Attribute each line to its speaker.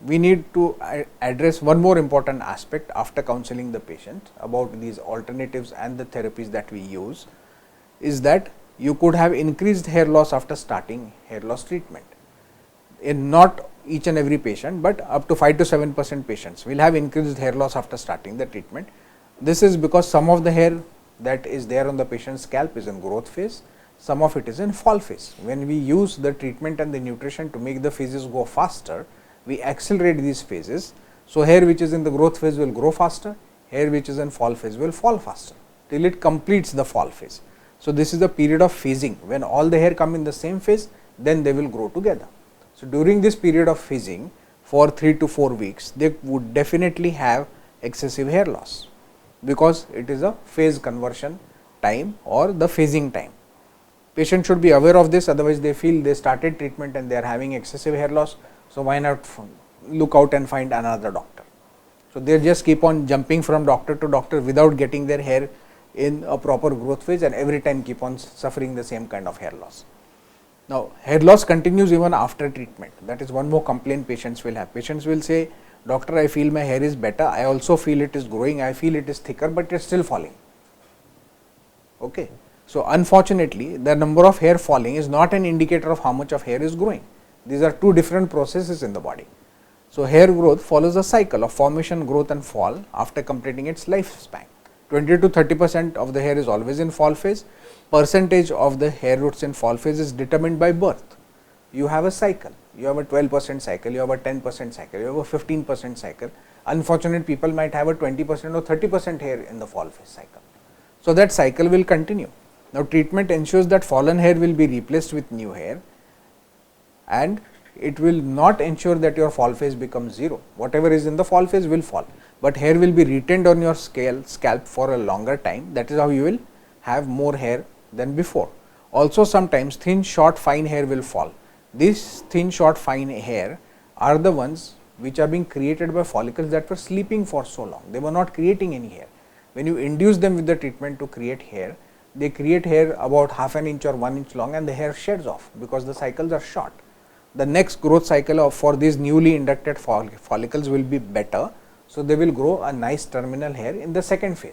Speaker 1: we need to address one more important aspect after counseling the patient about these alternatives and the therapies that we use, is that you could have increased hair loss after starting hair loss treatment. In not each and every patient, but up to 5 to 7% patients will have increased hair loss after starting the treatment. This is because some of the hair that is there on the patient's scalp is in growth phase, some of it is in fall phase. When we use the treatment and the nutrition to make the phases go faster, we accelerate these phases. So, hair which is in the growth phase will grow faster, hair which is in fall phase will fall faster till it completes the fall phase. So, this is the period of phasing. When all the hair come in the same phase, then they will grow together. So, during this period of phasing for 3 to 4 weeks, they would definitely have excessive hair loss, because it is a phase conversion time or the phasing time. Patient should be aware of this, otherwise they feel they started treatment and they are having excessive hair loss. So, why not look out and find another doctor? So, they just keep on jumping from doctor to doctor without getting their hair in a proper growth phase, and every time keep on suffering the same kind of hair loss. Now, hair loss continues even after treatment. That is one more complaint patients will have. Patients will say, doctor, I feel my hair is better, I also feel it is growing, I feel it is thicker, but it is still falling. Okay. So, unfortunately, the number of hair falling is not an indicator of how much of hair is growing. These are two different processes in the body. So, hair growth follows a cycle of formation, growth and fall after completing its lifespan. 20 to 30% of the hair is always in fall phase. Percentage of the hair roots in fall phase is determined by birth. You have a cycle, you have a 12% cycle, you have a 10% cycle, you have a 15% cycle. Unfortunate people might have a 20% or 30% hair in the fall phase cycle. So, that cycle will continue. Now, treatment ensures that fallen hair will be replaced with new hair, and it will not ensure that your fall phase becomes 0. Whatever is in the fall phase will fall, but hair will be retained on your scalp for a longer time. That is how you will have more hair than before. Also, sometimes thin, short, fine hair will fall. These thin, short, fine hair are the ones which are being created by follicles that were sleeping for so long. They were not creating any hair. When you induce them with the treatment to create hair, they create hair about half an inch or 1 inch long, and the hair sheds off because the cycles are short. The next growth cycle for these newly inducted follicles will be better. So, they will grow a nice terminal hair in the second phase.